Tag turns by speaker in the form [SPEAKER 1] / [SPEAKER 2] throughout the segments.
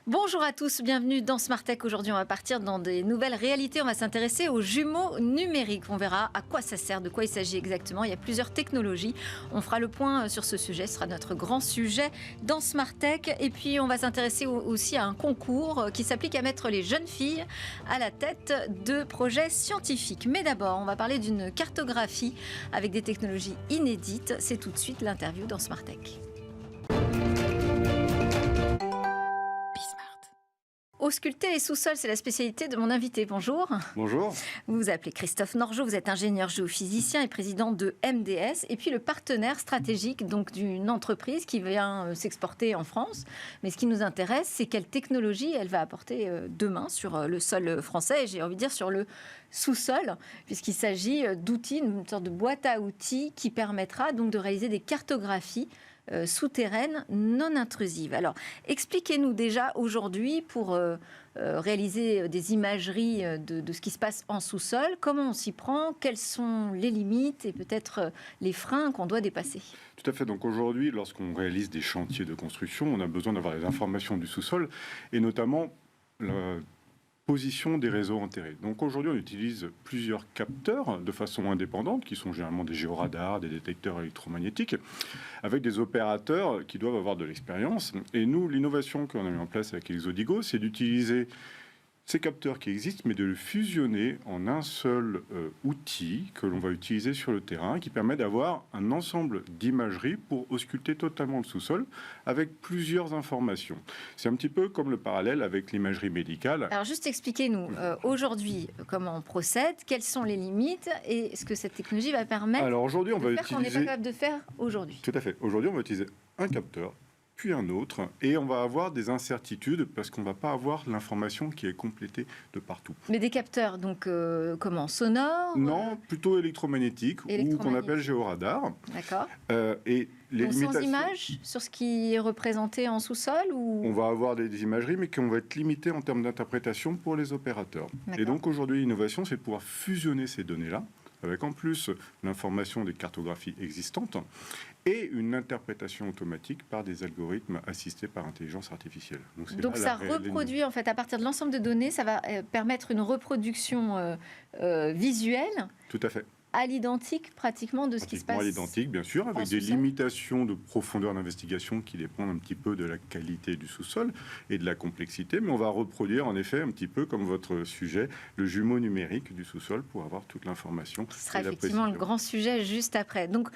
[SPEAKER 1] Bonjour à tous, bienvenue dans Smart Tech. Aujourd'hui, on va partir dans des nouvelles réalités. On va s'intéresser aux jumeaux numériques. On verra à quoi ça sert, de quoi il s'agit exactement. Il y a plusieurs technologies. On fera le point sur ce sujet. Ce sera notre grand sujet dans Smart Tech. Et puis, on va s'intéresser aussi à un concours qui s'applique à mettre les jeunes filles à la tête de projets scientifiques. Mais d'abord, on va parler d'une cartographie avec des technologies inédites. C'est tout de suite l'interview dans Smart Tech. Ausculter les sous-sols, c'est la spécialité de mon invité. Bonjour.
[SPEAKER 2] Bonjour.
[SPEAKER 1] Vous vous appelez Christophe Norgeot, vous êtes ingénieur géophysicien et président de MDS, et puis le partenaire stratégique donc d'une entreprise qui vient s'exporter en France. Mais ce qui nous intéresse, c'est quelle technologie elle va apporter demain sur le sol français, et j'ai envie de dire sur le sous-sol, puisqu'il s'agit d'outils, une sorte de boîte à outils qui permettra donc de réaliser des cartographies souterraines non intrusives. Alors, expliquez-nous déjà aujourd'hui, pour réaliser des imageries de ce qui se passe en sous-sol, comment on s'y prend, quelles sont les limites et peut-être les freins qu'on doit dépasser.
[SPEAKER 2] Tout à fait. Donc aujourd'hui, lorsqu'on réalise des chantiers de construction, on a besoin d'avoir les informations du sous-sol et notamment la position des réseaux enterrés. Donc aujourd'hui, on utilise plusieurs capteurs de façon indépendante, qui sont généralement des géoradars, des détecteurs électromagnétiques, avec des opérateurs qui doivent avoir de l'expérience. Et nous, l'innovation qu'on a mis en place avec Exodigo, c'est d'utiliser ces capteurs qui existent, mais de le fusionner en un seul outil que l'on va utiliser sur le terrain, qui permet d'avoir un ensemble d'imageries pour ausculter totalement le sous-sol avec plusieurs informations. C'est un petit peu comme le parallèle avec l'imagerie médicale.
[SPEAKER 1] Alors juste expliquez-nous aujourd'hui comment on procède, quelles sont les limites et ce que cette technologie va permettre.
[SPEAKER 2] Alors aujourd'hui, on va
[SPEAKER 1] faire qu'on n'est pas capable de faire aujourd'hui.
[SPEAKER 2] Tout à fait. Aujourd'hui, on va utiliser un capteur, puis un autre, et on va avoir des incertitudes parce qu'on ne va pas avoir l'information qui est complétée de partout.
[SPEAKER 1] Mais des capteurs, donc comment, sonores?
[SPEAKER 2] Non, plutôt électromagnétiques, ou qu'on appelle géoradar.
[SPEAKER 1] D'accord.
[SPEAKER 2] Et les limitations...
[SPEAKER 1] Sans images sur ce qui est représenté en sous-sol ou...
[SPEAKER 2] On va avoir des imageries, mais qui vont être limitées en termes d'interprétation pour les opérateurs. Et donc aujourd'hui, l'innovation, c'est de pouvoir fusionner ces données-là, avec en plus l'information des cartographies existantes, et une interprétation automatique par des algorithmes assistés par intelligence artificielle.
[SPEAKER 1] Donc ça reproduit, en fait, à partir de l'ensemble de données, ça va permettre une reproduction visuelle.
[SPEAKER 2] Tout à fait.
[SPEAKER 1] À l'identique, pratiquement, de ce qui se passe.
[SPEAKER 2] À l'identique, bien sûr, avec des limitations de profondeur d'investigation qui dépendent un petit peu de la qualité du sous-sol et de la complexité. Mais on va reproduire, en effet, un petit peu comme votre sujet, le jumeau numérique du sous-sol pour avoir toute l'information.
[SPEAKER 1] Ce sera effectivement le grand sujet juste après. Donc,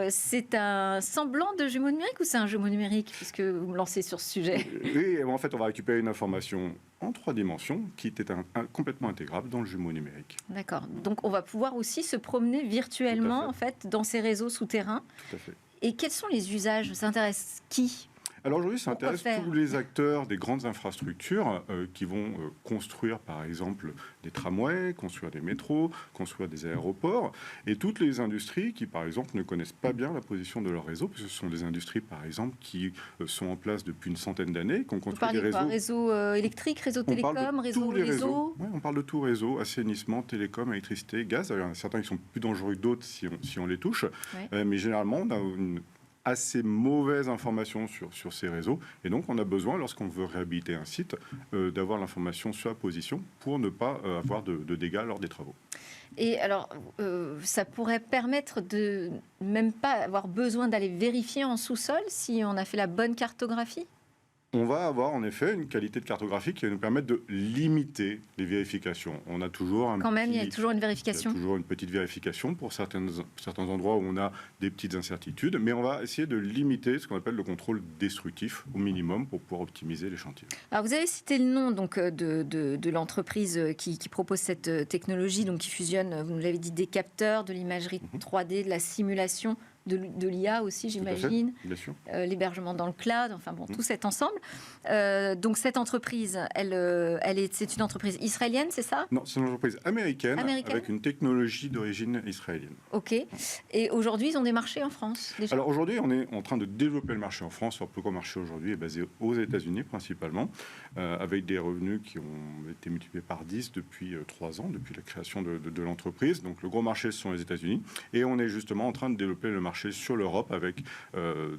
[SPEAKER 1] c'est un semblant de jumeau numérique ou c'est un jumeau numérique, puisque vous me lancez sur ce sujet?
[SPEAKER 2] Oui, en fait, on va récupérer une information en 3 dimensions qui était complètement intégrable dans le jumeau numérique.
[SPEAKER 1] D'accord. Donc, on va pouvoir aussi se promener virtuellement, en fait, dans ces réseaux souterrains.
[SPEAKER 2] Tout à fait.
[SPEAKER 1] Et quels sont les usages? Ça intéresse qui?
[SPEAKER 2] Alors aujourd'hui, ça intéresse tous les acteurs des grandes infrastructures qui vont construire, par exemple, des tramways, construire des métros, construire des aéroports, et toutes les industries qui, par exemple, ne connaissent pas bien la position de leur réseau, parce que ce sont des industries, par exemple, qui sont en place depuis une centaine d'années, qui ont construit des réseaux.
[SPEAKER 1] Réseau électrique, réseau télécom, réseau.
[SPEAKER 2] Oui, on parle de tout réseau, assainissement, télécom, électricité, gaz. Alors, il y en a certains qui sont plus dangereux que d'autres si on les touche, mais généralement, on a une assez mauvaise information sur ces réseaux. Et donc, on a besoin, lorsqu'on veut réhabiliter un site, d'avoir l'information sur la position pour ne pas avoir de dégâts lors des travaux.
[SPEAKER 1] Et alors, ça pourrait permettre de même pas avoir besoin d'aller vérifier en sous-sol si on a fait la bonne cartographie?
[SPEAKER 2] On va avoir en effet une qualité de cartographie qui va nous permettre de limiter les vérifications. On a toujours
[SPEAKER 1] il y a toujours une vérification.
[SPEAKER 2] Il y a toujours une petite vérification pour certains endroits où on a des petites incertitudes, mais on va essayer de limiter ce qu'on appelle le contrôle destructif au minimum pour pouvoir optimiser les chantiers.
[SPEAKER 1] Alors vous avez cité le nom donc de l'entreprise qui propose cette technologie, donc qui fusionne, vous nous l'avez dit, des capteurs, de l'imagerie 3D, de la simulation, de l'IA aussi, j'imagine, l'hébergement dans le cloud, enfin bon, tout cet ensemble. Donc cette entreprise, c'est une entreprise israélienne, c'est ça?
[SPEAKER 2] Non, c'est une entreprise américaine avec une technologie d'origine israélienne.
[SPEAKER 1] Ok. Et aujourd'hui, ils ont des marchés en France déjà?
[SPEAKER 2] Alors aujourd'hui, on est en train de développer le marché en France. Leur plus gros marché aujourd'hui est basé aux États-Unis principalement, avec des revenus qui ont été multipliés par 10 depuis 3 ans, depuis la création de l'entreprise. Donc le gros marché, ce sont les États-Unis. Et on est justement en train de développer le marché marché sur l'Europe avec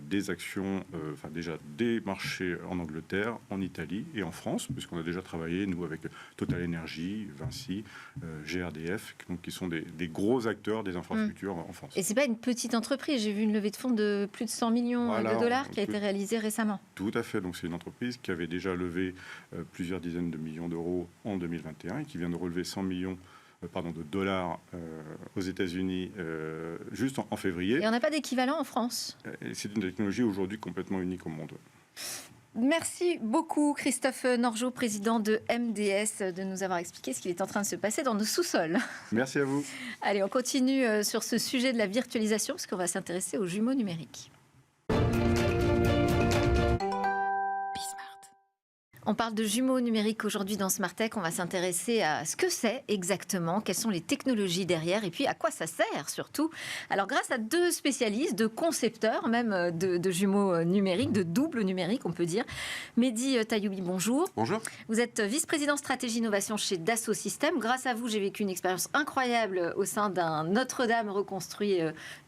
[SPEAKER 2] des actions, déjà des marchés en Angleterre, en Italie et en France, puisqu'on a déjà travaillé, nous, avec Total Energy, Vinci, GRDF, donc, qui sont des gros acteurs des infrastructures en France.
[SPEAKER 1] Et c'est pas une petite entreprise. J'ai vu une levée de fonds de plus de 100 millions de dollars qui a été réalisée récemment.
[SPEAKER 2] Tout à fait. Donc c'est une entreprise qui avait déjà levé plusieurs dizaines de millions d'euros en 2021 et qui vient de relever 100 millions de dollars aux États-Unis juste en février.
[SPEAKER 1] Et on n'a pas d'équivalent en France.
[SPEAKER 2] C'est une technologie aujourd'hui complètement unique au monde.
[SPEAKER 1] Merci beaucoup Christophe Norgeot, président de MDS, de nous avoir expliqué ce qu'il est en train de se passer dans nos sous-sols.
[SPEAKER 2] Merci à vous.
[SPEAKER 1] Allez, on continue sur ce sujet de la virtualisation parce qu'on va s'intéresser aux jumeaux numériques. On parle de jumeaux numériques aujourd'hui dans Smart Tech. On va s'intéresser à ce que c'est exactement, quelles sont les technologies derrière et puis à quoi ça sert surtout. Alors grâce à deux spécialistes, deux concepteurs même de jumeaux numériques, de double numérique on peut dire. Mehdi Tayoubi, bonjour.
[SPEAKER 3] Bonjour.
[SPEAKER 1] Vous êtes vice-président stratégie innovation chez Dassault Systèmes. Grâce à vous, j'ai vécu une expérience incroyable au sein d'un Notre-Dame reconstruit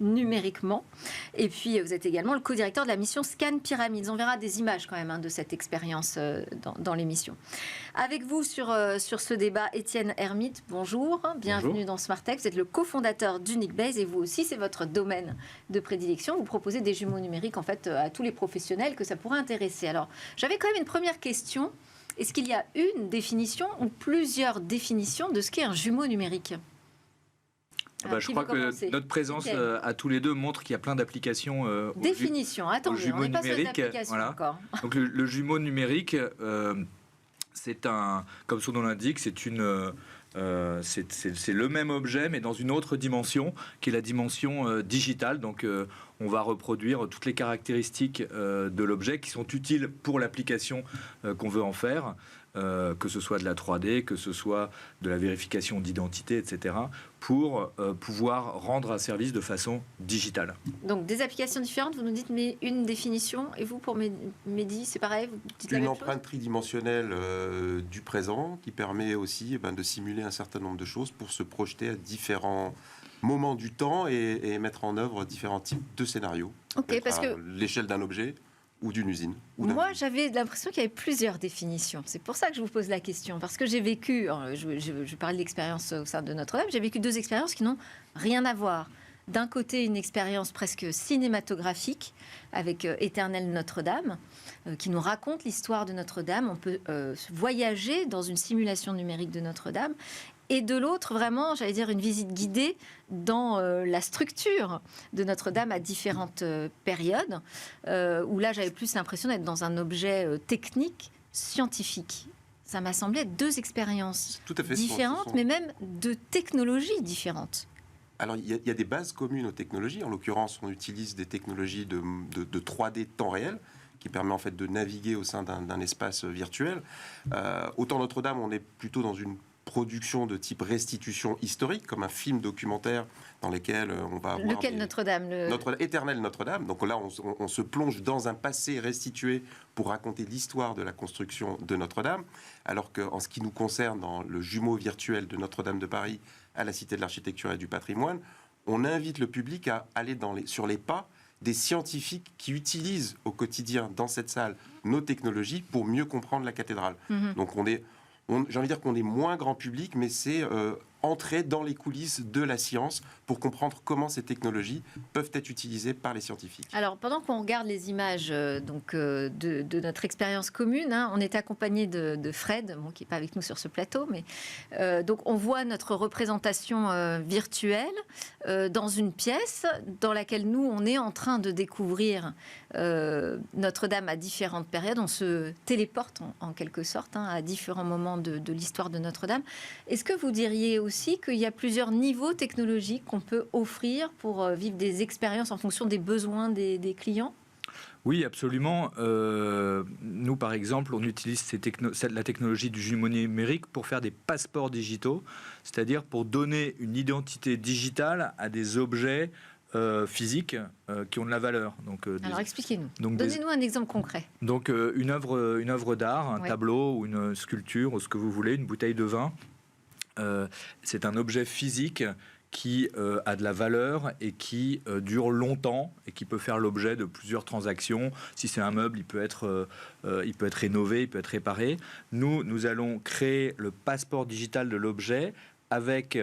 [SPEAKER 1] numériquement. Et puis vous êtes également le co-directeur de la mission Scan Pyramids. On verra des images quand même de cette expérience dans l'émission. Avec vous sur ce débat, Étienne Hermite, bonjour, bienvenue
[SPEAKER 3] bonjour.
[SPEAKER 1] dans Smart Tech. Vous êtes le cofondateur d'UniquBase et vous aussi, c'est votre domaine de prédilection. Vous proposez des jumeaux numériques en fait à tous les professionnels que ça pourrait intéresser. Alors, j'avais quand même une première question. Est-ce qu'il y a une définition ou plusieurs définitions de ce qu'est un jumeau numérique ?
[SPEAKER 4] Je crois que notre présence à tous les deux montre qu'il y a plein d'applications.
[SPEAKER 1] Définition, attendez, on n'est pas sur les applications encore.
[SPEAKER 4] Donc le jumeau numérique, c'est comme son nom l'indique, c'est le même objet, mais dans une autre dimension, qui est la dimension digitale. Donc on va reproduire toutes les caractéristiques de l'objet qui sont utiles pour l'application qu'on veut en faire. Que ce soit de la 3D, que ce soit de la vérification d'identité, etc., pour pouvoir rendre un service de façon digitale.
[SPEAKER 1] Donc des applications différentes, vous nous dites, mais une définition, et vous pour Mehdi, c'est pareil, vous dites la
[SPEAKER 3] une
[SPEAKER 1] même
[SPEAKER 3] empreinte
[SPEAKER 1] chose
[SPEAKER 3] tridimensionnelle du présent qui permet aussi de simuler un certain nombre de choses pour se projeter à différents moments du temps et mettre en œuvre différents types de scénarios.
[SPEAKER 1] Ok, parce que
[SPEAKER 3] l'échelle d'un objet ou d'une usine.
[SPEAKER 1] Moi, j'avais l'impression qu'il y avait plusieurs définitions. C'est pour ça que je vous pose la question. Parce que j'ai vécu, je parlais de l'expérience au sein de Notre-Dame, j'ai vécu deux expériences qui n'ont rien à voir. D'un côté, une expérience presque cinématographique avec Éternel Notre-Dame, qui nous raconte l'histoire de Notre-Dame. On peut voyager dans une simulation numérique de Notre-Dame. Et de l'autre, vraiment, j'allais dire une visite guidée dans la structure de Notre-Dame à différentes périodes, où là, j'avais plus l'impression d'être dans un objet technique, scientifique. Ça m'a semblé être deux expériences différentes, mais même de technologies différentes.
[SPEAKER 3] Alors, il y a des bases communes aux technologies. En l'occurrence, on utilise des technologies de 3D temps réel, qui permet en fait de naviguer au sein d'un espace virtuel. Autant Notre-Dame, on est plutôt dans une production de type restitution historique, comme un film documentaire dans lequel on va avoir...
[SPEAKER 1] Lequel Notre-Dame
[SPEAKER 3] Éternel Notre-Dame. Donc là, on se plonge dans un passé restitué pour raconter l'histoire de la construction de Notre-Dame, alors qu'en ce qui nous concerne, dans le jumeau virtuel de Notre-Dame de Paris à la Cité de l'Architecture et du Patrimoine, on invite le public à aller sur les pas des scientifiques qui utilisent au quotidien dans cette salle nos technologies pour mieux comprendre la cathédrale. Donc j'ai envie de dire qu'on est moins grand public, mais c'est entrer dans les coulisses de la science pour comprendre comment ces technologies peuvent être utilisées par les scientifiques.
[SPEAKER 1] Alors, pendant qu'on regarde les images de notre expérience commune, on est accompagné de Fred, qui n'est pas avec nous sur ce plateau, mais donc on voit notre représentation virtuelle dans une pièce dans laquelle nous, on est en train de découvrir Notre-Dame à différentes périodes. On se téléporte en quelque sorte à différents moments de l'histoire de Notre-Dame. Est-ce que vous diriez aussi qu'il y a plusieurs niveaux technologiques qu'on peut offrir pour vivre des expériences en fonction des besoins des clients ?
[SPEAKER 4] Oui, absolument. Nous, par exemple, on utilise la technologie du jumeau numérique pour faire des passeports digitaux, c'est-à-dire pour donner une identité digitale à des objets physiques qui ont de la valeur.
[SPEAKER 1] Alors expliquez-nous. Donnez-nous un exemple concret.
[SPEAKER 4] Donc une œuvre d'art, un tableau ou une sculpture ou ce que vous voulez, une bouteille de vin. C'est un objet physique qui a de la valeur et qui dure longtemps et qui peut faire l'objet de plusieurs transactions. Si c'est un meuble, il peut être rénové, il peut être réparé. Nous allons créer le passeport digital de l'objet avec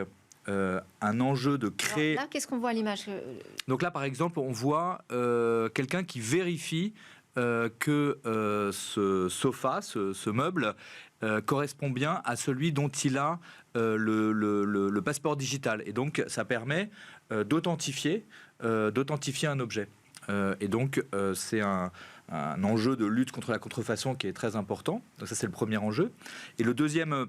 [SPEAKER 4] un enjeu de créer...
[SPEAKER 1] Alors là, qu'est-ce qu'on voit à l'image?
[SPEAKER 4] Donc là, par exemple, on voit quelqu'un qui vérifie que ce sofa, ce meuble, correspond bien à celui dont il a le passeport digital. Et donc, ça permet d'authentifier un objet. Et donc, c'est un enjeu de lutte contre la contrefaçon qui est très important. Donc ça, c'est le premier enjeu. Et le deuxième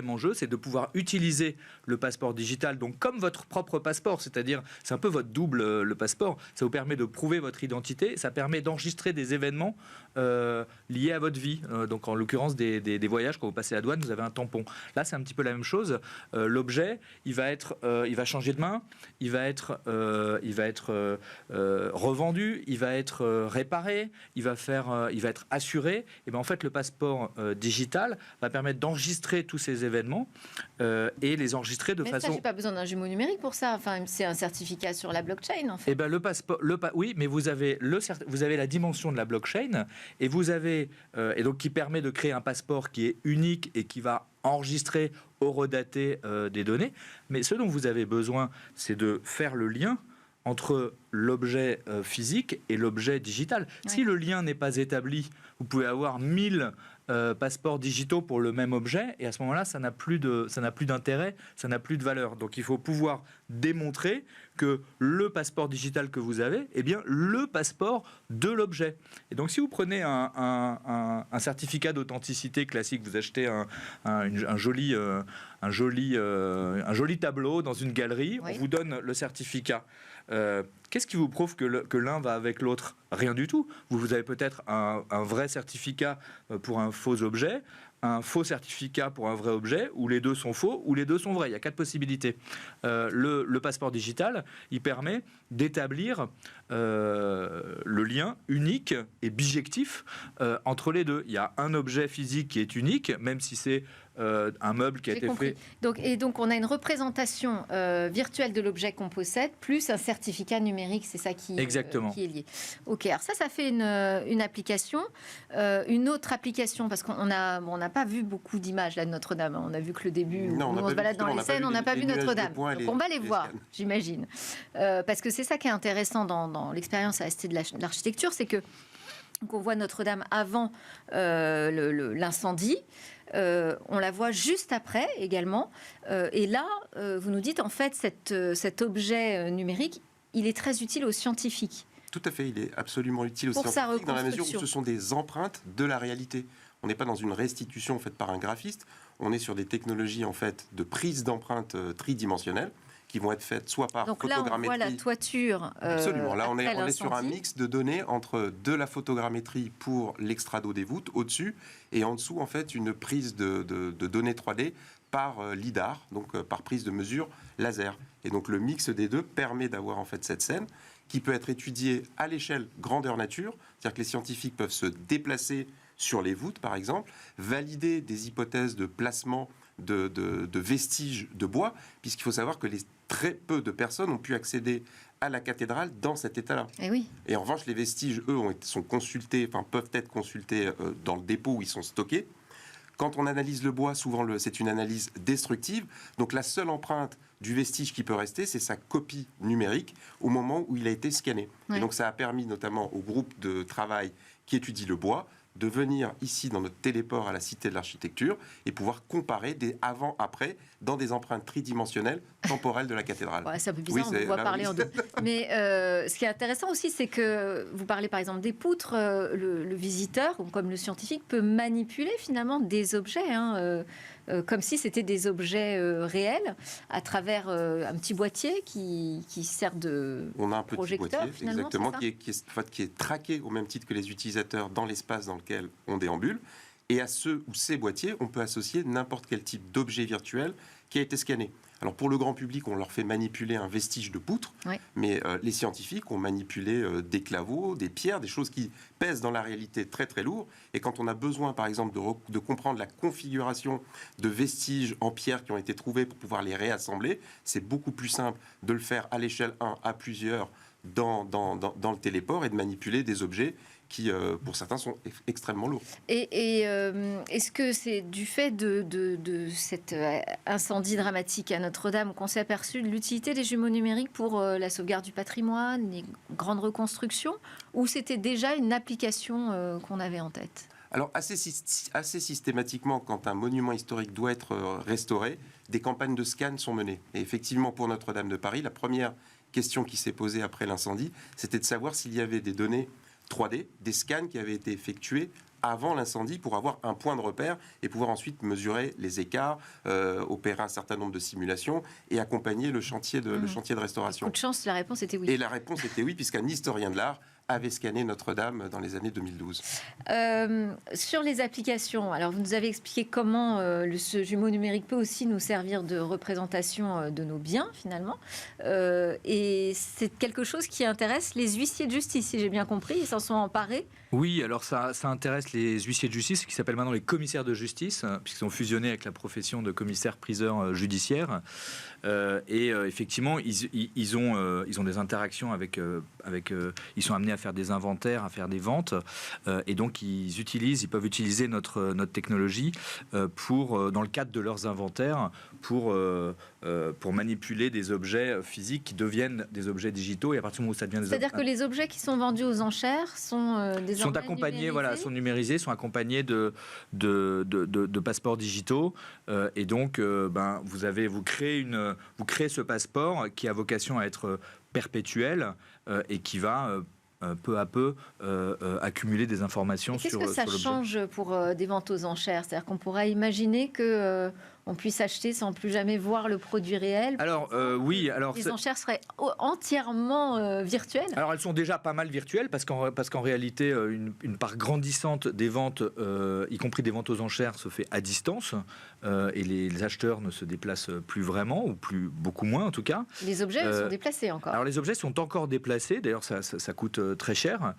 [SPEAKER 4] enjeu, c'est de pouvoir utiliser le passeport digital, donc comme votre propre passeport, c'est-à-dire c'est un peu votre double, le passeport. Ça vous permet de prouver votre identité, ça permet d'enregistrer des événements liés à votre vie. Donc en l'occurrence des voyages, quand vous passez la douane, vous avez un tampon. Là, c'est un petit peu la même chose. L'objet, il va changer de main, il va être revendu, il va être réparé, il va être assuré. Et bien en fait, le passeport digital va permettre d'enregistrer tous ces événements et les enregistrer de façon...
[SPEAKER 1] Mais ça, j'ai pas besoin d'un jumeau numérique pour ça. Enfin, c'est un certificat sur la blockchain, en fait.
[SPEAKER 4] Eh ben le passeport, oui, mais vous avez la dimension de la blockchain et vous avez et donc qui permet de créer un passeport qui est unique et qui va enregistrer, horodater des données. Mais ce dont vous avez besoin, c'est de faire le lien entre l'objet physique et l'objet digital. Oui. Si le lien n'est pas établi, vous pouvez avoir 1000 passeports digitaux pour le même objet, et à ce moment-là, ça n'a plus d'intérêt, ça n'a plus de valeur. Donc il faut pouvoir démontrer que le passeport digital que vous avez est bien le passeport de l'objet. Et donc si vous prenez un certificat d'authenticité classique, vous achetez un joli tableau dans une galerie, oui. On vous donne le certificat. Qu'est-ce qui vous prouve que l'un va avec l'autre? Rien du tout. Vous avez peut-être un vrai certificat pour un faux objet, un faux certificat pour un vrai objet, ou les deux sont faux, ou les deux sont vrais. Il y a 4 possibilités. Le passeport digital, il permet d'établir le lien unique et bijectif entre les deux. Il y a un objet physique qui est unique, même si c'est un meuble qui a été fait.
[SPEAKER 1] Donc on a une représentation virtuelle de l'objet qu'on possède, plus un certificat numérique, c'est ça qui est lié. Ok, alors ça fait une application. Une autre application, parce qu'on n'a pas vu beaucoup d'images là de Notre-Dame. On a vu que le début, où on se balade dans les scènes, on n'a pas vu Notre-Dame. Donc on va les voir, j'imagine. Parce que c'est ça qui est intéressant dans l'expérience à ST de l'architecture, c'est que on voit Notre-Dame avant l'incendie. On la voit juste après également. Et là, vous nous dites en fait cet objet numérique, il est très utile aux scientifiques.
[SPEAKER 3] Tout à fait, il est absolument utile aux scientifiques dans la mesure où ce sont des empreintes de la réalité. On n'est pas dans une restitution faite par un graphiste, on est sur des technologies en fait de prise d'empreintes tridimensionnelles qui vont être faites soit par photogrammétrie.
[SPEAKER 1] Donc là, on voit la toiture.
[SPEAKER 3] Absolument. Là, on est sur un mix de données entre de la photogrammétrie pour l'extrado des voûtes au-dessus et en dessous, en fait, une prise de données 3D par lidar, donc par prise de mesure laser. Et donc le mix des deux permet d'avoir en fait cette scène qui peut être étudiée à l'échelle grandeur nature, c'est-à-dire que les scientifiques peuvent se déplacer sur les voûtes, par exemple, valider des hypothèses de placement de vestiges de bois, puisqu'il faut savoir que très peu de personnes ont pu accéder à la cathédrale dans cet état-là.
[SPEAKER 1] Et oui.
[SPEAKER 3] Et en revanche, les vestiges, eux, sont consultés, peuvent être consultés dans le dépôt où ils sont stockés. Quand on analyse le bois, souvent c'est une analyse destructive. Donc la seule empreinte du vestige qui peut rester, c'est sa copie numérique au moment où il a été scanné. Oui. Et donc ça a permis notamment au groupe de travail qui étudie le bois de venir ici dans notre téléport à la Cité de l'Architecture et pouvoir comparer des avant-après dans des empreintes tridimensionnelles temporelles de la cathédrale.
[SPEAKER 1] Ouais, c'est un peu bizarre, on voit parler en deux. Mais ce qui est intéressant aussi, c'est que vous parlez par exemple des poutres, le visiteur, comme le scientifique, peut manipuler finalement des objets, comme si c'était des objets réels, à travers un petit boîtier qui sert de projecteur.
[SPEAKER 3] On a un petit boîtier, exactement, qui est traqué au même titre que les utilisateurs dans l'espace dans lequel on déambule. Et à ce ou ces boîtiers, on peut associer n'importe quel type d'objet virtuel qui a été scanné. Alors pour le grand public, on leur fait manipuler un vestige de poutre, mais les scientifiques ont manipulé des claveaux, des pierres, des choses qui pèsent dans la réalité très très lourd. Et quand on a besoin, par exemple, de comprendre la configuration de vestiges en pierre qui ont été trouvés pour pouvoir les réassembler, c'est beaucoup plus simple de le faire à l'échelle 1 à plusieurs dans le téléport et de manipuler des objets qui, pour certains, sont extrêmement lourds.
[SPEAKER 1] Et est-ce que c'est du fait de cet incendie dramatique à Notre-Dame qu'on s'est aperçu de l'utilité des jumeaux numériques pour la sauvegarde du patrimoine, les grandes reconstructions, ou c'était déjà une application qu'on avait en tête ?
[SPEAKER 3] Alors, assez systématiquement, quand un monument historique doit être restauré, des campagnes de scan sont menées. Et effectivement, pour Notre-Dame de Paris, la première question qui s'est posée après l'incendie, c'était de savoir s'il y avait des données 3D, des scans qui avaient été effectués avant l'incendie pour avoir un point de repère et pouvoir ensuite mesurer les écarts, opérer un certain nombre de simulations et accompagner le chantier de restauration.
[SPEAKER 1] Coup de chance, la réponse était oui.
[SPEAKER 3] Et la réponse était oui, puisqu'un historien de l'art avait scanné Notre-Dame dans les années 2012.
[SPEAKER 1] Sur les applications, alors vous nous avez expliqué comment ce jumeau numérique peut aussi nous servir de représentation de nos biens, finalement. Et c'est quelque chose qui intéresse les huissiers de justice, si j'ai bien compris. Ils s'en sont emparés.
[SPEAKER 4] Oui, alors ça intéresse les huissiers de justice, qui s'appellent maintenant les commissaires de justice, puisqu'ils sont fusionnés avec la profession de commissaire-priseur judiciaire. Et effectivement, ils ont des interactions avec ils sont amenés à faire des inventaires, à faire des ventes, et donc ils peuvent utiliser notre technologie dans le cadre de leurs inventaires pour manipuler des objets physiques qui deviennent des objets digitaux, et à partir du moment où ça devient des
[SPEAKER 1] C'est-à-dire que les objets qui sont vendus aux enchères sont
[SPEAKER 4] sont accompagnés, sont numérisés, sont accompagnés de passeports digitaux, et donc vous créez ce passeport qui a vocation à être perpétuel et qui va peu à peu accumuler des informations sur l'objet.
[SPEAKER 1] Qu'est-ce que ça change pour des ventes aux enchères ? C'est-à-dire qu'on pourrait imaginer que on puisse acheter sans plus jamais voir le produit réel.
[SPEAKER 4] Alors oui,
[SPEAKER 1] les enchères seraient entièrement virtuelles. Alors
[SPEAKER 4] elles sont déjà pas mal virtuelles parce qu'en réalité une part grandissante des ventes, y compris des ventes aux enchères, se fait à distance et les acheteurs ne se déplacent plus vraiment, ou beaucoup moins en tout cas.
[SPEAKER 1] Les objets sont déplacés encore.
[SPEAKER 4] Alors les objets sont encore déplacés. D'ailleurs ça coûte très cher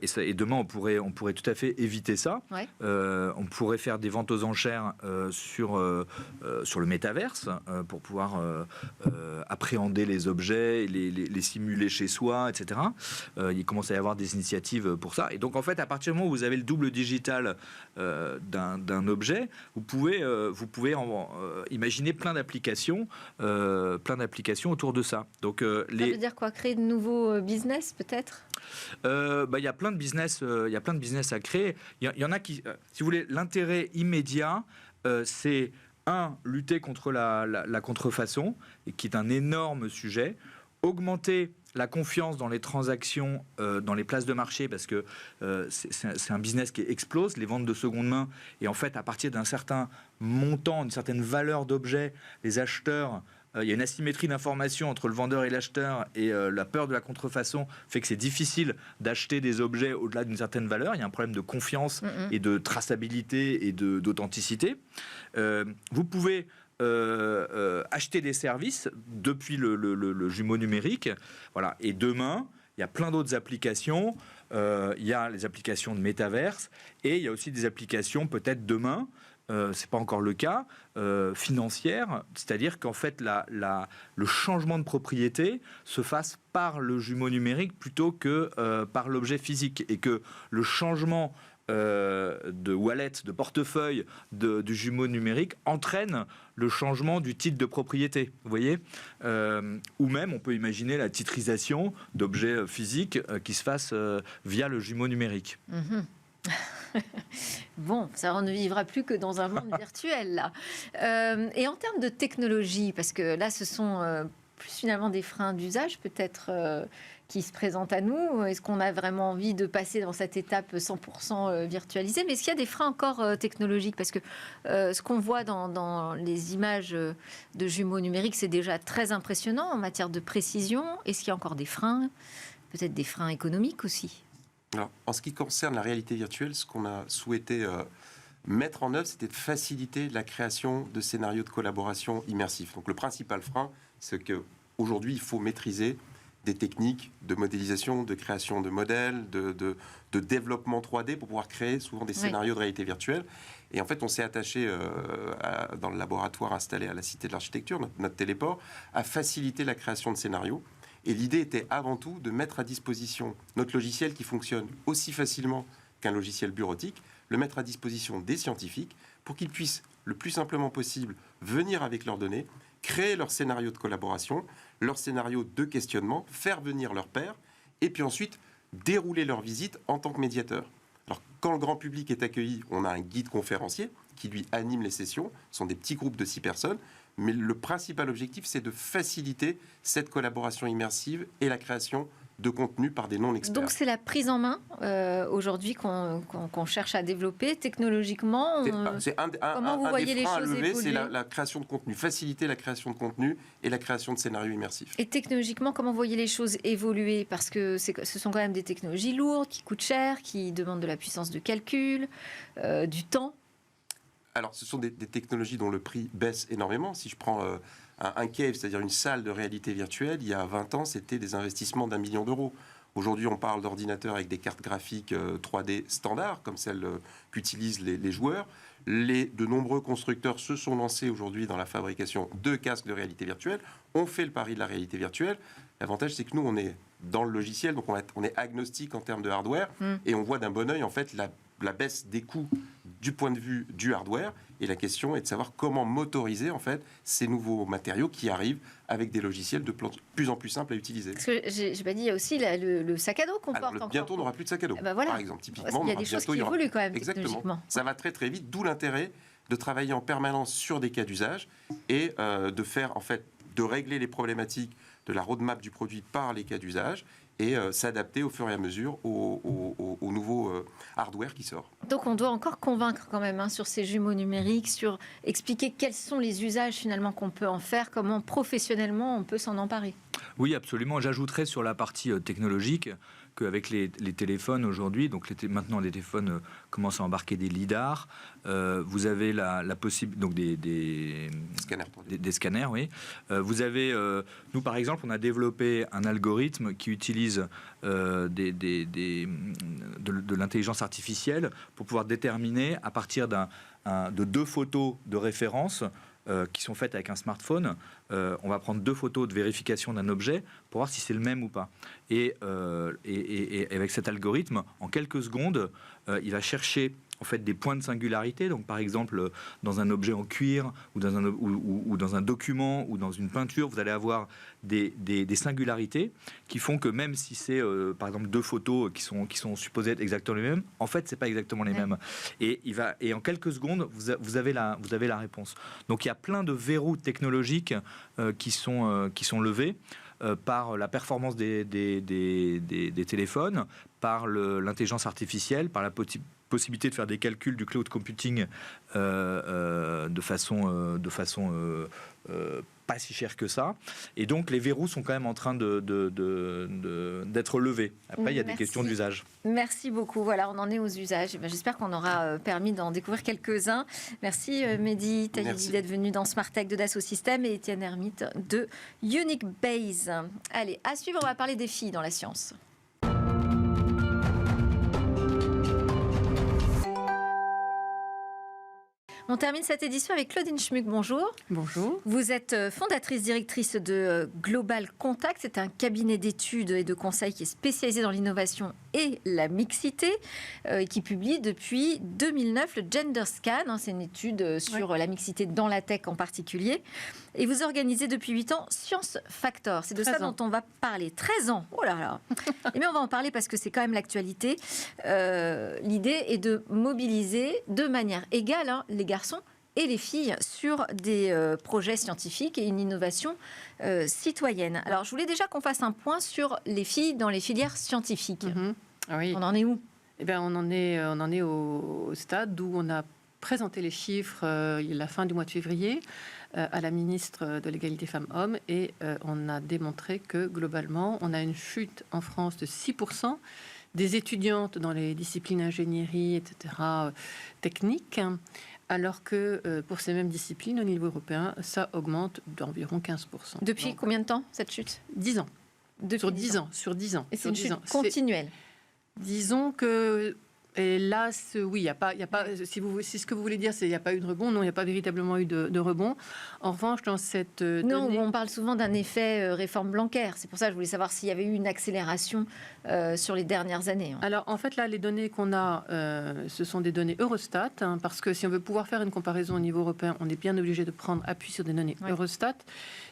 [SPEAKER 4] et demain on pourrait tout à fait éviter ça.
[SPEAKER 1] Ouais.
[SPEAKER 4] On pourrait faire des ventes aux enchères sur le métaverse pour pouvoir appréhender les objets, les simuler chez soi, etc. Il commence à y avoir des initiatives pour ça. Et donc en fait, à partir du moment où vous avez le double digital d'un objet, vous pouvez imaginer plein d'applications autour de ça. Donc
[SPEAKER 1] ça veut dire quoi ? Créer de nouveaux business peut-être ?
[SPEAKER 4] Il y a plein de business à créer. Il y en a qui, si vous voulez, l'intérêt immédiat, c'est lutter contre la contrefaçon, et qui est un énorme sujet, augmenter la confiance dans les transactions, dans les places de marché, parce que c'est un business qui explose, les ventes de seconde main, et en fait, à partir d'un certain montant, d'une certaine valeur d'objet, les acheteurs, il y a une asymétrie d'information entre le vendeur et l'acheteur, et la peur de la contrefaçon fait que c'est difficile d'acheter des objets au-delà d'une certaine valeur. Il y a un problème de confiance et de traçabilité et d'authenticité. Vous pouvez acheter des services depuis le jumeau numérique. Voilà. Et demain, il y a plein d'autres applications. Il y a les applications de métaverse, et il y a aussi des applications peut-être demain, c'est pas encore le cas, financière, c'est-à-dire qu'en fait le changement de propriété se fasse par le jumeau numérique plutôt que par l'objet physique, et que le changement de wallet, de portefeuille du jumeau numérique entraîne le changement du titre de propriété, vous voyez, ou même on peut imaginer la titrisation d'objets physiques qui se fasse via le jumeau numérique.
[SPEAKER 1] Bon, ça on ne vivra plus que dans un monde virtuel là. Et en termes de technologie, parce que là ce sont plus finalement des freins d'usage peut-être qui se présentent à nous. Est-ce qu'on a vraiment envie de passer dans cette étape 100% virtualisée ? Mais est-ce qu'il y a des freins encore technologiques ? Parce que ce qu'on voit dans les images de jumeaux numériques, c'est déjà très impressionnant en matière de précision. Est-ce qu'il y a encore des freins ? Peut-être des freins économiques aussi ?
[SPEAKER 3] Alors, en ce qui concerne la réalité virtuelle, ce qu'on a souhaité mettre en œuvre, c'était de faciliter la création de scénarios de collaboration immersifs. Donc le principal frein, c'est qu'aujourd'hui, il faut maîtriser des techniques de modélisation, de création de modèles, de développement 3D pour pouvoir créer souvent des scénarios de réalité virtuelle. Et en fait, on s'est attaché dans le laboratoire installé à la Cité de l'Architecture, notre téléport, à faciliter la création de scénarios. Et l'idée était avant tout de mettre à disposition notre logiciel qui fonctionne aussi facilement qu'un logiciel bureautique, le mettre à disposition des scientifiques pour qu'ils puissent le plus simplement possible venir avec leurs données, créer leur scénario de collaboration, leur scénario de questionnement, faire venir leurs pairs, et puis ensuite dérouler leur visite en tant que médiateur. Alors, quand le grand public est accueilli, on a un guide conférencier qui lui anime les sessions. Ce sont des petits groupes de 6 personnes. Mais le principal objectif, c'est de faciliter cette collaboration immersive et la création de contenu par des non-experts.
[SPEAKER 1] Donc c'est la prise en main aujourd'hui qu'on cherche à développer technologiquement. Comment vous voyez les choses évoluer ?
[SPEAKER 3] C'est la création de contenu, faciliter la création de contenu et la création de scénarios immersifs.
[SPEAKER 1] Et technologiquement, comment vous voyez les choses évoluer ? Parce que ce sont quand même des technologies lourdes, qui coûtent cher, qui demandent de la puissance de calcul, du temps.
[SPEAKER 3] Alors, ce sont des technologies dont le prix baisse énormément. Si je prends un cave, c'est-à-dire une salle de réalité virtuelle, il y a 20 ans, c'était des investissements d'1 million d'euros. Aujourd'hui, on parle d'ordinateurs avec des cartes graphiques 3D standards, comme celles qu'utilisent les joueurs. De nombreux constructeurs se sont lancés aujourd'hui dans la fabrication de casques de réalité virtuelle. On fait le pari de la réalité virtuelle. L'avantage, c'est que nous, on est dans le logiciel, donc on est agnostique en termes de hardware, et on voit d'un bon œil, en fait, la baisse des coûts du point de vue du hardware, et la question est de savoir comment motoriser en fait ces nouveaux matériaux qui arrivent avec des logiciels de plus en plus simples à utiliser.
[SPEAKER 1] Parce que j'ai pas dit, il y a aussi le sac à dos qu'on porte encore.
[SPEAKER 3] Bientôt on n'aura plus de sac à dos,
[SPEAKER 1] voilà.
[SPEAKER 3] Par exemple. Typiquement,
[SPEAKER 1] il y a des choses qui évoluent quand même technologiquement.
[SPEAKER 3] Ça va très très vite, d'où l'intérêt de travailler en permanence sur des cas d'usage et de faire en fait de régler les problématiques de la roadmap du produit par les cas d'usage et s'adapter au fur et à mesure au nouveau hardware qui sort.
[SPEAKER 1] Donc on doit encore convaincre quand même sur ces jumeaux numériques, sur expliquer quels sont les usages finalement qu'on peut en faire, comment professionnellement on peut s'en emparer.
[SPEAKER 4] Oui, absolument. J'ajouterais sur la partie technologique qu'avec les téléphones aujourd'hui, donc maintenant les téléphones commencent à embarquer des lidars, vous avez la possibilité, donc des scanners, oui. Vous avez, nous par exemple, on a développé un algorithme qui utilise de l'intelligence artificielle pour pouvoir déterminer à partir de 2 photos de référence qui sont faites avec un smartphone. On va prendre 2 photos de vérification d'un objet pour voir si c'est le même ou pas. Et avec cet algorithme, en quelques secondes, il va chercher en fait des points de singularité. Donc par exemple, dans un objet en cuir ou dans un document ou dans une peinture, vous allez avoir des singularités qui font que même si c'est par exemple 2 photos qui sont supposées être exactement les mêmes, en fait c'est pas exactement les mêmes. Et en quelques secondes vous avez la réponse. Donc il y a plein de verrous technologiques qui sont levés par la performance des téléphones, par l'intelligence artificielle, par la possibilité de faire des calculs du cloud computing de façon pas si chère que ça. Et donc les verrous sont quand même en train d'être levés. Après, il y a des questions d'usage.
[SPEAKER 1] Merci beaucoup. Voilà, on en est aux usages. J'espère qu'on aura permis d'en découvrir quelques-uns. Merci Mehdi Tayidi d'être venu dans Smart Tech de Dassault Systèmes et Étienne Hermite de Unique Base. Allez, à suivre, on va parler des filles dans la science. On termine cette édition avec Claudine Schmuck. Bonjour.
[SPEAKER 5] Bonjour.
[SPEAKER 1] Vous êtes fondatrice directrice de Global Contact. C'est un cabinet d'études et de conseils qui est spécialisé dans l'innovation et la mixité et qui publie depuis 2009 le Gender Scan. C'est une étude sur la mixité dans la tech en particulier. Et vous organisez depuis 8 ans Science Factor. C'est de ça dont on va parler. 13 ans. Oh là là. Et bien on va en parler parce que c'est quand même l'actualité. L'idée est de mobiliser de manière égale les garçons et les filles sur des projets scientifiques et une innovation citoyenne. Alors, je voulais déjà qu'on fasse un point sur les filles dans les filières scientifiques.
[SPEAKER 5] Oui.
[SPEAKER 1] On en est où ?
[SPEAKER 5] Eh bien, on en est au stade où on a présenté les chiffres la fin du mois de février à la ministre de l'égalité femmes-hommes et on a démontré que globalement, on a une chute en France de 6%, des étudiantes dans les disciplines ingénierie, etc., techniques, alors que pour ces mêmes disciplines, au niveau européen, ça augmente d'environ 15%.
[SPEAKER 1] Depuis
[SPEAKER 5] Donc,
[SPEAKER 1] combien de temps, cette chute?
[SPEAKER 5] 10 ans.
[SPEAKER 1] Depuis
[SPEAKER 5] Sur 10 ans. Sur 10 ans.
[SPEAKER 1] Et c'est
[SPEAKER 5] Sur
[SPEAKER 1] une
[SPEAKER 5] 10
[SPEAKER 1] chute
[SPEAKER 5] ans.
[SPEAKER 1] continuelle.
[SPEAKER 5] Disons que... Et là, oui, il y a pas, si ce que vous voulez dire, c'est il n'y a pas eu de rebond, non, il n'y a pas véritablement eu de rebond. En revanche, dans cette
[SPEAKER 1] Non,
[SPEAKER 5] donnée...
[SPEAKER 1] on parle souvent d'un effet réforme Blanquer. C'est pour ça que je voulais savoir s'il y avait eu une accélération sur les dernières années.
[SPEAKER 5] Alors, en fait, là, les données qu'on a, ce sont des données Eurostat, hein, parce que si on veut pouvoir faire une comparaison au niveau européen, on est bien obligé de prendre appui sur des données Eurostat.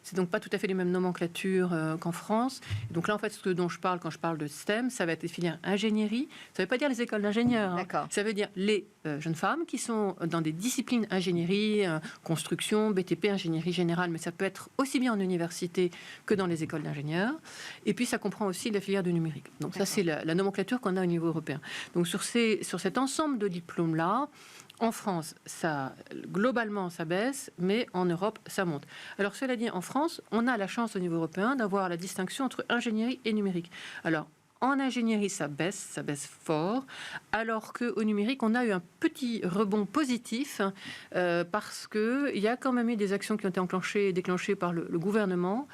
[SPEAKER 5] C'est donc pas tout à fait les mêmes nomenclatures qu'en France. Et donc là, en fait, ce dont je parle quand je parle de STEM, ça va être les filières ingénierie. Ça ne veut pas dire les écoles d'ingénieurs. Hein. Ça veut dire les jeunes femmes qui sont dans des disciplines ingénierie, construction, BTP, ingénierie générale, mais ça peut être aussi bien en université que dans les écoles d'ingénieurs. Et puis, ça comprend aussi la filière du numérique. Donc ça, c'est la nomenclature qu'on a au niveau européen. Donc sur cet ensemble de diplômes-là, en France, globalement, ça baisse, mais en Europe, ça monte. Alors, cela dit, en France, on a la chance au niveau européen d'avoir la distinction entre ingénierie et numérique. Alors, en ingénierie, ça baisse fort, alors qu'au numérique, on a eu un petit rebond positif parce qu'il y a quand même eu des actions qui ont été déclenchées par le gouvernement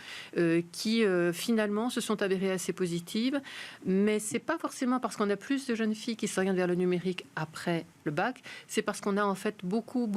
[SPEAKER 5] qui finalement se sont avérées assez positives. Mais ce n'est pas forcément parce qu'on a plus de jeunes filles qui s'orientent vers le numérique après le bac, c'est parce qu'on a en fait beaucoup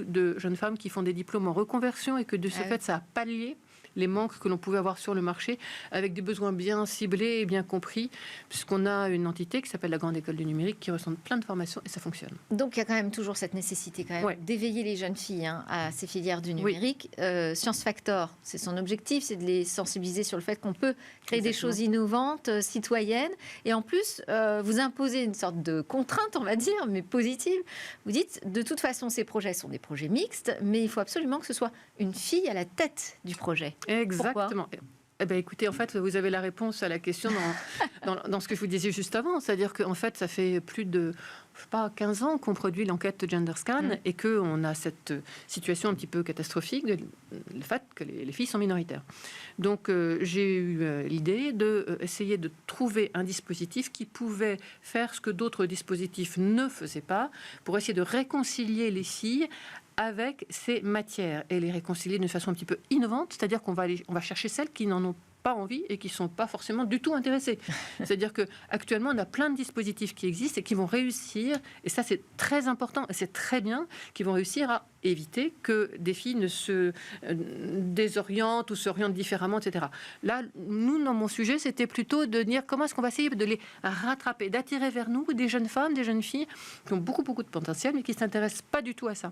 [SPEAKER 5] de jeunes femmes qui font des diplômes en reconversion et que de ce fait, ça a pallié les manques que l'on pouvait avoir sur le marché, avec des besoins bien ciblés et bien compris, puisqu'on a une entité qui s'appelle la Grande École du Numérique, qui recense plein de formations, et ça fonctionne.
[SPEAKER 1] Donc il y a quand même toujours cette nécessité d'éveiller les jeunes filles à ces filières du numérique. Science Factor, c'est son objectif, c'est de les sensibiliser sur le fait qu'on peut créer des choses innovantes, citoyennes, et en plus, vous imposez une sorte de contrainte, on va dire, mais positive. Vous dites, de toute façon, ces projets sont des projets mixtes, mais il faut absolument que ce soit une fille à la tête du projet.
[SPEAKER 5] Exactement. Eh bien, écoutez, en fait, vous avez la réponse à la question dans ce que je vous disais juste avant. C'est-à-dire qu'en fait, ça fait plus de 15 ans qu'on produit l'enquête GenderScan et qu'on a cette situation un petit peu catastrophique de le fait que les filles sont minoritaires. Donc, j'ai eu l'idée d'essayer de trouver un dispositif qui pouvait faire ce que d'autres dispositifs ne faisaient pas pour essayer de réconcilier les filles avec ces matières et les réconcilier d'une façon un petit peu innovante, c'est-à-dire qu'on va chercher celles qui n'en ont pas envie et qui ne sont pas forcément du tout intéressées. C'est-à-dire qu'actuellement, on a plein de dispositifs qui existent et qui vont réussir, et ça c'est très important et c'est très bien, qui vont réussir à éviter que des filles ne se désorientent ou s'orientent différemment, etc. Là, nous, dans mon sujet, c'était plutôt de dire comment est-ce qu'on va essayer de les rattraper, d'attirer vers nous des jeunes femmes, des jeunes filles qui ont beaucoup de potentiel, mais qui ne s'intéressent pas du tout à ça.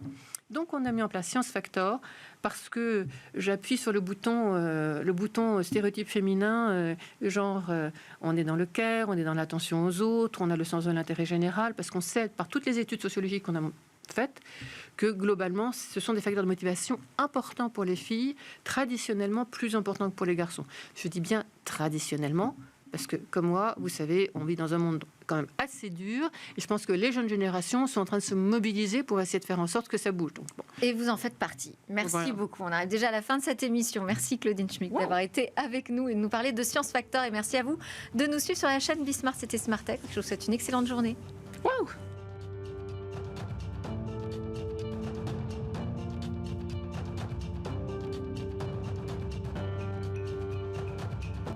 [SPEAKER 5] Donc, on a mis en place Science Factor, parce que j'appuie sur le bouton stéréotype féminin, on est dans le care, on est dans l'attention aux autres, on a le sens de l'intérêt général, parce qu'on sait par toutes les études sociologiques qu'on a faites que globalement, ce sont des facteurs de motivation importants pour les filles, traditionnellement plus importants que pour les garçons. Je dis bien traditionnellement, parce que comme moi, vous savez, on vit dans un monde quand même assez dur, et je pense que les jeunes générations sont en train de se mobiliser pour essayer de faire en sorte que ça bouge. Donc, bon.
[SPEAKER 1] Et vous en faites partie. Merci beaucoup. On arrive déjà à la fin de cette émission. Merci Claudine Schmick d'avoir été avec nous et de nous parler de Science Factor, et merci à vous de nous suivre sur la chaîne Bismart. C'était Smart Tech. Je vous souhaite une excellente journée.
[SPEAKER 5] Wow.